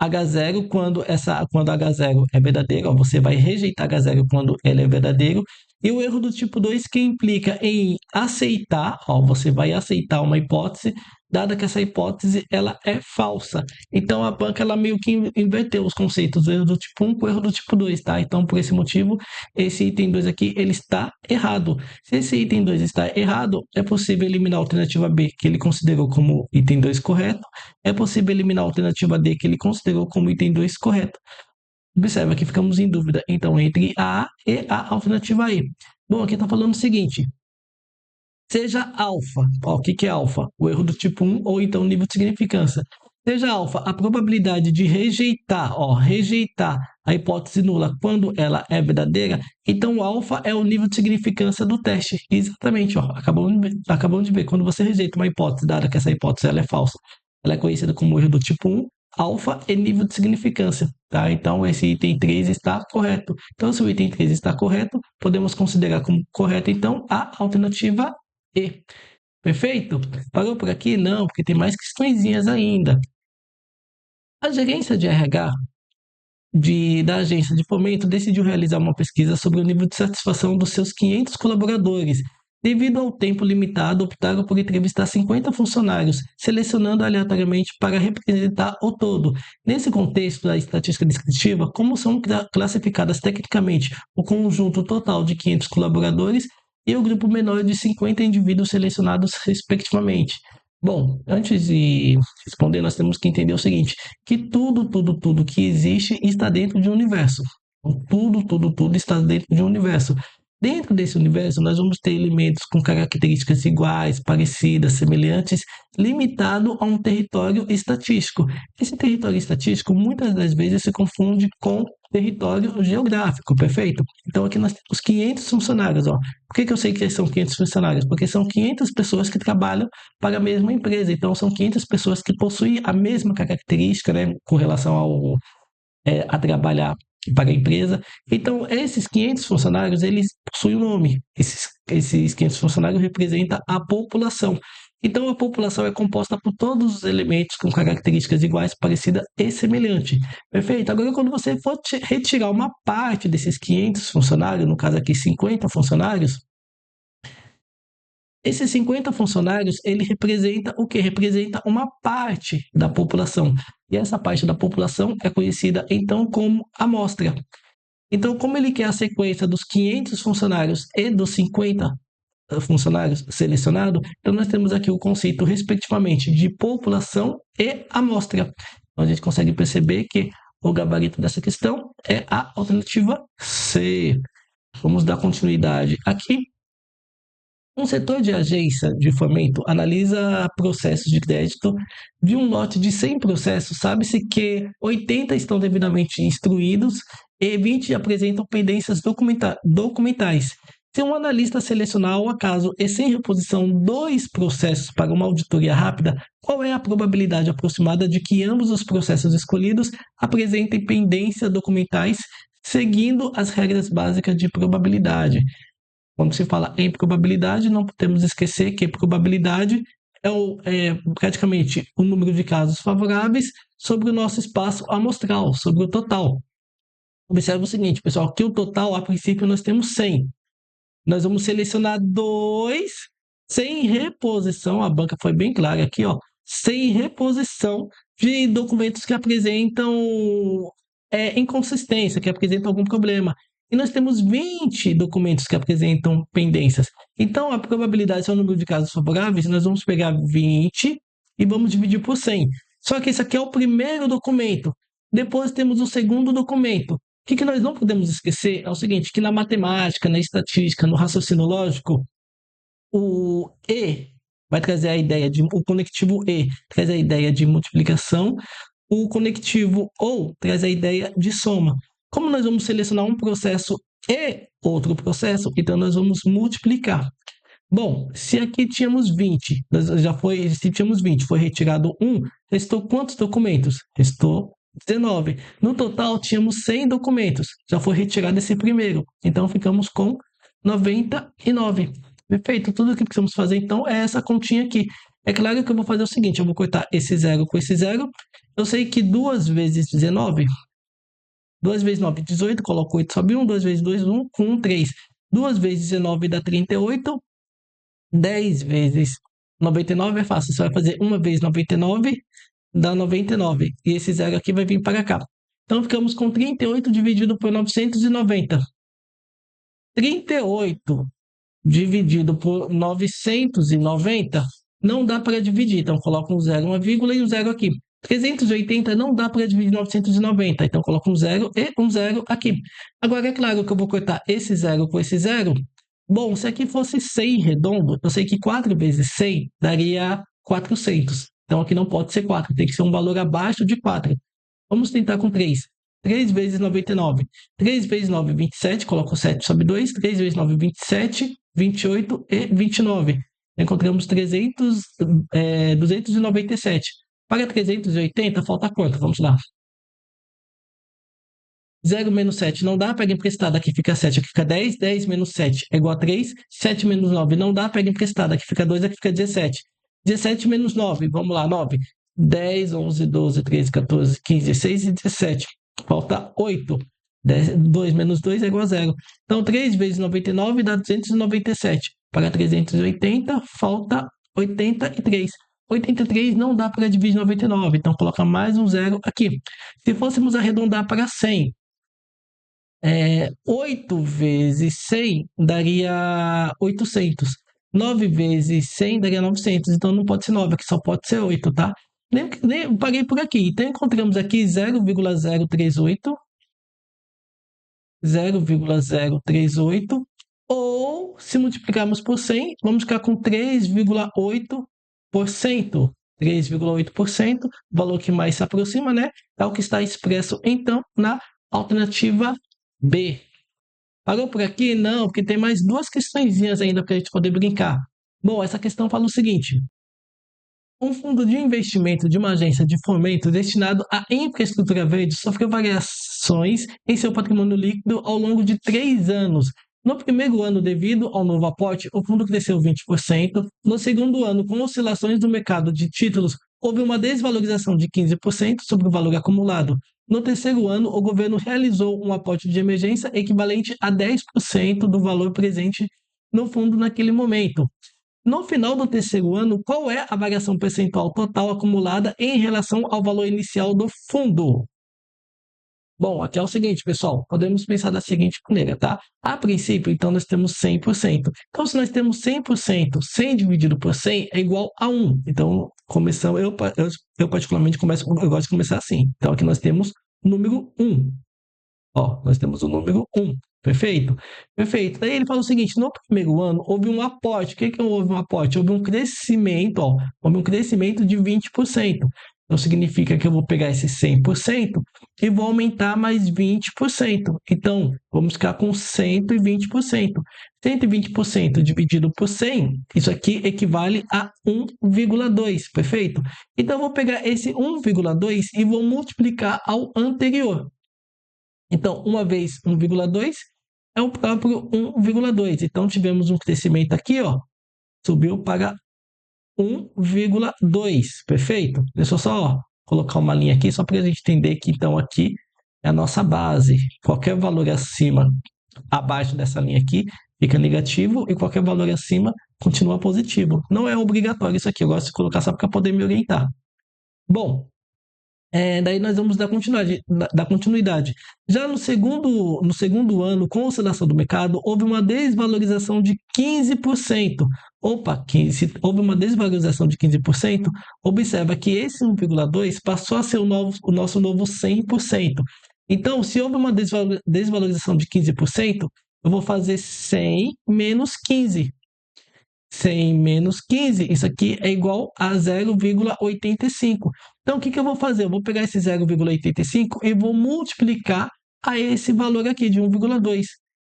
H0 quando H0 é verdadeiro, ó, você vai rejeitar H0 quando ele é verdadeiro, e o erro do tipo 2 que implica em aceitar, ó, você vai aceitar uma hipótese, dada que essa hipótese ela é falsa. Então a banca ela meio que inverteu os conceitos do erro do tipo 1 com o erro do tipo 2, tá? Então por esse motivo, esse item 2 aqui ele está errado. Se esse item 2 está errado, é possível eliminar a alternativa B, que ele considerou como item 2 correto, é possível eliminar a alternativa D, que ele considerou como item 2 correto. Observa que ficamos em dúvida, então, entre a e a alternativa E. Bom, aqui está falando o seguinte: seja alfa, ó, o que é alfa? O erro do tipo 1 ou então nível de significância. Seja alfa a probabilidade de rejeitar a hipótese nula quando ela é verdadeira, então alfa é o nível de significância do teste. Exatamente, ó, acabamos de ver. Quando você rejeita uma hipótese, dada que essa hipótese ela é falsa, ela é conhecida como erro do tipo 1, alfa é nível de significância, tá? Então esse item 3 está correto. Então se o item 3 está correto, podemos considerar como correto então a alternativa E. Perfeito? Parou por aqui? Não, porque tem mais questõezinhas ainda. A gerência de RH da agência de fomento decidiu realizar uma pesquisa sobre o nível de satisfação dos seus 500 colaboradores. Devido ao tempo limitado, optaram por entrevistar 50 funcionários, selecionando aleatoriamente para representar o todo. Nesse contexto da estatística descritiva, como são classificadas tecnicamente o conjunto total de 500 colaboradores e o grupo menor de 50 indivíduos selecionados, respectivamente? Bom, antes de responder, nós temos que entender o seguinte: que tudo que existe está dentro de um universo. Então, tudo está dentro de um universo. Dentro desse universo, nós vamos ter elementos com características iguais, parecidas, semelhantes, limitado a um território estatístico. Esse território estatístico, muitas das vezes, se confunde com território geográfico, perfeito? Então, aqui nós temos 500 funcionários. Ó. Por que eu sei que são 500 funcionários? Porque são 500 pessoas que trabalham para a mesma empresa. Então, são 500 pessoas que possuem a mesma característica, né, com relação a trabalhar para a empresa. Então, esses 500 funcionários, eles possuem um nome. Esses 500 funcionários representam a população. Então, a população é composta por todos os elementos com características iguais, parecidas e semelhantes. Perfeito? Agora, quando você for retirar uma parte desses 500 funcionários, no caso aqui 50 funcionários, esses 50 funcionários, ele representa o quê? Representa uma parte da população. E essa parte da população é conhecida, então, como amostra. Então, como ele quer a sequência dos 500 funcionários e dos 50 funcionários selecionados, então nós temos aqui o conceito, respectivamente, de população e amostra. Então, a gente consegue perceber que o gabarito dessa questão é a alternativa C. Vamos dar continuidade aqui. Um setor de agência de fomento analisa processos de crédito. De um lote de 100 processos, sabe-se que 80 estão devidamente instruídos e 20 apresentam pendências documentais. Se um analista selecionar ao acaso e sem reposição 2 processos para uma auditoria rápida, qual é a probabilidade aproximada de que ambos os processos escolhidos apresentem pendências documentais seguindo as regras básicas de probabilidade? Quando se fala em probabilidade, não podemos esquecer que probabilidade é praticamente o número de casos favoráveis sobre o nosso espaço amostral, sobre o total. Observe o seguinte, pessoal, que o total, a princípio, nós temos 100. Nós vamos selecionar 2 sem reposição, a banca foi bem clara aqui, ó, sem reposição de documentos que apresentam inconsistência, que apresentam algum problema. E nós temos 20 documentos que apresentam pendências. Então, a probabilidade, se é o número de casos favoráveis, nós vamos pegar 20 e vamos dividir por 100. Só que esse aqui é o primeiro documento. Depois temos o segundo documento. O que nós não podemos esquecer é o seguinte, que na matemática, na estatística, no raciocínio lógico, o E vai trazer a ideia de... O conectivo E traz a ideia de multiplicação, o conectivo OU traz a ideia de soma. Como nós vamos selecionar um processo e outro processo, então nós vamos multiplicar. Bom, se aqui tínhamos 20, se tínhamos 20, foi retirado 1, restou quantos documentos? Restou 19. No total, tínhamos 100 documentos. Já foi retirado esse primeiro. Então, ficamos com 99. Perfeito. Tudo o que precisamos fazer, então, é essa continha aqui. É claro que eu vou fazer o seguinte, eu vou cortar esse 0 com esse 0. Eu sei que 2 vezes 19... 2 vezes 9, 18, coloco 8, sobe 1, 2 vezes 2, 1, com 1, 3. 2 vezes 19 dá 38, 10 vezes 99 é fácil, você vai fazer 1 vezes 99, dá 99. E esse zero aqui vai vir para cá. Então, ficamos com 38 dividido por 990. 38 dividido por 990 não dá para dividir. Então, coloco um zero, uma vírgula e um zero aqui. 380 não dá para dividir 990, então coloco um zero e um zero aqui. Agora, é claro que eu vou cortar esse zero com esse zero. Bom, se aqui fosse 100 redondo, eu sei que 4 vezes 100 daria 400. Então, aqui não pode ser 4, tem que ser um valor abaixo de 4. Vamos tentar com 3. 3 vezes 99. 3 vezes 9, 27. Coloco 7 sobre 2. 3 vezes 9, 27. 28 e 29. Encontramos 297. Para 380, falta quanto? Vamos lá. 0 menos 7 não dá, pega emprestado, aqui fica 7, aqui fica 10. 10 menos 7 é igual a 3. 7 menos 9 não dá, pega emprestado, aqui fica 2, aqui fica 17. 17 menos 9, vamos lá, 9. 10, 11, 12, 13, 14, 15, 16 e 17. Falta 8. 2 menos 2 é igual a 0. Então, 3 vezes 99 dá 297. Para 380, falta 83. 83 não dá para dividir 99, então coloca mais um zero aqui. Se fôssemos arredondar para 100, 8 vezes 100 daria 800. 9 vezes 100 daria 900. Então não pode ser 9, aqui só pode ser 8, tá? Nem parei por aqui. Então encontramos aqui 0,038. 0,038. Ou, se multiplicarmos por 100, vamos ficar com 3,8%. 3,8%, valor que mais se aproxima, né? É o que está expresso, então, na alternativa B. Parou por aqui? Não, porque tem mais duas questõezinhas ainda para a gente poder brincar. Bom, essa questão fala o seguinte: um fundo de investimento de uma agência de fomento destinado à infraestrutura verde sofreu variações em seu patrimônio líquido ao longo de 3 anos. No primeiro ano, devido ao novo aporte, o fundo cresceu 20%. No segundo ano, com oscilações do mercado de títulos, houve uma desvalorização de 15% sobre o valor acumulado. No terceiro ano, o governo realizou um aporte de emergência equivalente a 10% do valor presente no fundo naquele momento. No final do terceiro ano, qual é a variação percentual total acumulada em relação ao valor inicial do fundo? Bom, aqui é o seguinte, pessoal, podemos pensar da seguinte maneira, tá? A princípio, então, nós temos 100%. Então, se nós temos 100%, 100 dividido por 100 é igual a 1. Então, começamos, eu particularmente eu gosto de começar assim. Então, aqui nós temos o número 1. Ó, nós temos o número 1. Perfeito? Perfeito. Daí ele fala o seguinte: no primeiro ano houve um aporte. O que houve um aporte? Houve um crescimento, ó. Houve um crescimento de 20%. Então significa que eu vou pegar esse 100% e vou aumentar mais 20%. Então, vamos ficar com 120%. 120% dividido por 100, isso aqui equivale a 1,2, perfeito? Então, eu vou pegar esse 1,2 e vou multiplicar ao anterior. Então, 1 vezes 1,2 é o próprio 1,2. Então, tivemos um crescimento aqui, ó, subiu para 1,2, perfeito? Deixa eu só, ó, colocar uma linha aqui, só para a gente entender que, então, aqui é a nossa base. Qualquer valor acima, abaixo dessa linha aqui, fica negativo, e qualquer valor acima continua positivo. Não é obrigatório isso aqui, eu gosto de colocar só para poder me orientar. Bom, daí nós vamos dar continuidade. Já no segundo ano, com a oscilação do mercado, houve uma desvalorização de 15%. Opa, se houve uma desvalorização de 15%, observa que esse 1,2 passou a ser o nosso novo 100%. Então, se houve uma desvalorização de 15%, eu vou fazer 100 menos 15. 100 menos 15, isso aqui é igual a 0,85. Então, o que eu vou fazer? Eu vou pegar esse 0,85 e vou multiplicar a esse valor aqui de 1,2.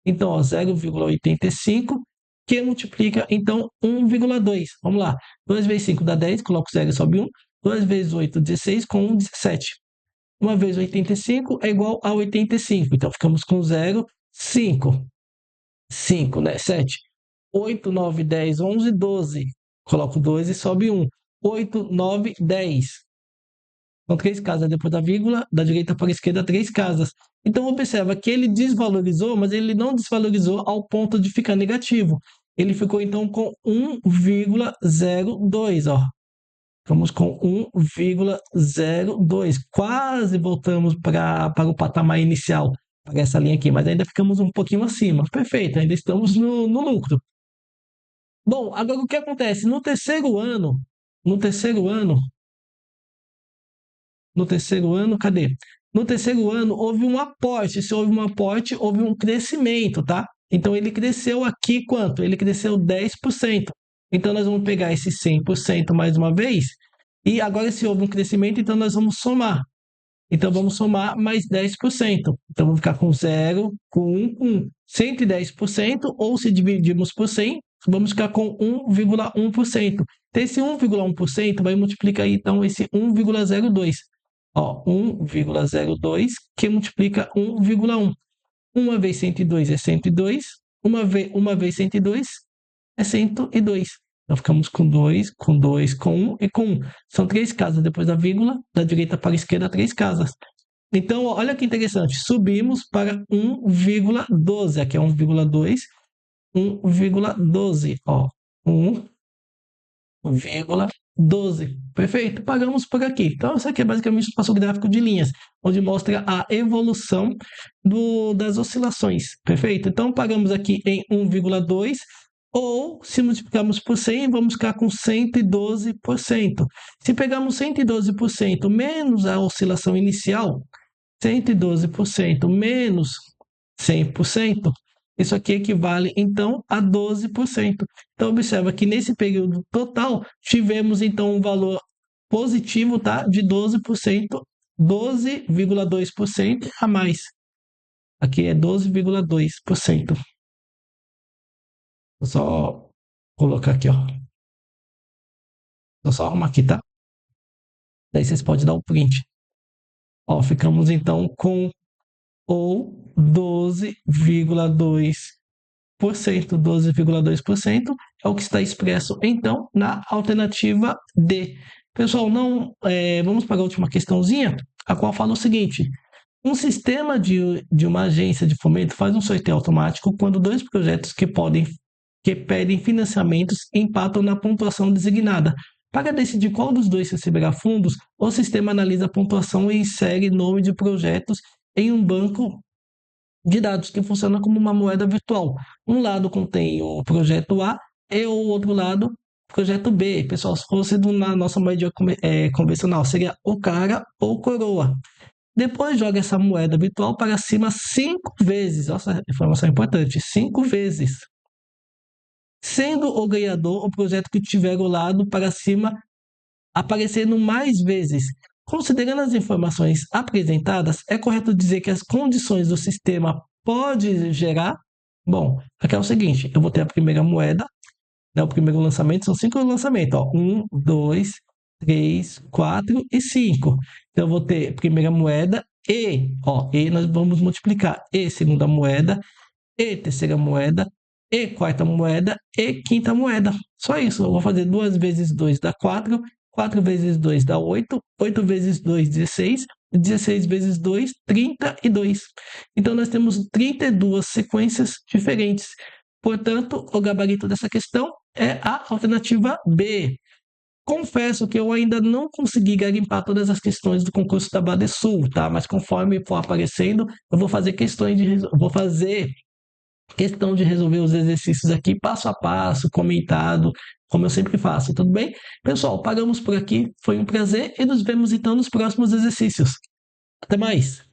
Então, ó, 0,85 que multiplica, então, 1,2. Vamos lá. 2 vezes 5 dá 10, coloco 0 e sobe 1. 2 vezes 8, 16, com 1, 17. 1 vezes 85 é igual a 85. Então, ficamos com 0, 5. 5, né? 7. 8, 9, 10, 11, 12. Coloco 2 e sobe 1. 8, 9, 10. São 3 casas depois da vírgula, da direita para a esquerda, 3 casas. Então, observa que ele desvalorizou, mas ele não desvalorizou ao ponto de ficar negativo. Ele ficou, então, com 1,02, ó. Ficamos com 1,02. Quase voltamos para o patamar inicial, para essa linha aqui, mas ainda ficamos um pouquinho acima. Perfeito, ainda estamos no lucro. Bom, agora o que acontece? Cadê? No terceiro ano, houve um aporte. Se houve um aporte, houve um crescimento, tá? Então, ele cresceu aqui quanto? Ele cresceu 10%. Então, nós vamos pegar esse 100% mais uma vez. E agora, se houve um crescimento, então nós vamos somar. Então, vamos somar mais 10%. Então, vamos ficar com 0, com 1, com 1. 110%, ou se dividirmos por 100, vamos ficar com 1,1%. Então, esse 1,1% vai multiplicar, então, esse 1,02. Ó, 1,02 que multiplica 1,1. 1 vezes 102 é 102. Uma vez 102 é 102. Então, ficamos com 2, com 2, com 1 e com 1. São três casas depois da vírgula, da direita para a esquerda, três casas. Então, olha que interessante. Subimos para 1,12. Aqui é 1,2. 1,12. Ó, 1,12. Perfeito? Pagamos por aqui. Então, isso aqui é basicamente o espaço gráfico de linhas, onde mostra a evolução das oscilações. Perfeito? Então, pagamos aqui em 1,2, ou se multiplicarmos por 100, vamos ficar com 112%. Se pegarmos 112% menos a oscilação inicial, 112% menos 100%, isso aqui equivale, então, a 12%. Então, observa que nesse período total, tivemos, então, um valor positivo, tá? De 12%, 12,2% a mais. Aqui é 12,2%. Vou só colocar aqui, ó. Vou só arrumar aqui, tá? Daí vocês podem dar um print. Ó, ficamos, então, com ou 12,2%. 12,2% é o que está expresso, então, na alternativa D. Pessoal, vamos para a última questãozinha, a qual fala o seguinte: um sistema de uma agência de fomento faz um sorteio automático quando dois projetos que pedem financiamentos empatam na pontuação designada. Para decidir qual dos dois receberá fundos, o sistema analisa a pontuação e insere nome de projetos em um banco de dados que funciona como uma moeda virtual. Um lado contém o projeto A e o outro lado o projeto B. Pessoal, se fosse na nossa moeda convencional, seria o cara ou coroa. Depois joga essa moeda virtual para cima 5 vezes. Nossa, informação importante, 5 vezes. Sendo o ganhador o projeto que tiver o lado para cima aparecendo mais vezes. Considerando as informações apresentadas, é correto dizer que as condições do sistema pode gerar. Bom, aqui é o seguinte: eu vou ter a primeira moeda, né, o primeiro lançamento, são 5 lançamentos, ó, 1, 2, 3, 4 e 5. Então, eu vou ter primeira moeda e nós vamos multiplicar, e segunda moeda, e terceira moeda, e quarta moeda, e quinta moeda. Só isso, eu vou fazer 2 vezes 2 dá 4, 4 vezes 2 dá 8, 8 vezes 2, 16, 16 vezes 2, 32. Então, nós temos 32 sequências diferentes. Portanto, o gabarito dessa questão é a alternativa B. Confesso que eu ainda não consegui garimpar todas as questões do concurso da Badesul, tá? Mas conforme for aparecendo, eu vou fazer questão de resolver os exercícios aqui passo a passo, comentado, como eu sempre faço, tudo bem? Pessoal, paramos por aqui, foi um prazer e nos vemos então nos próximos exercícios. Até mais!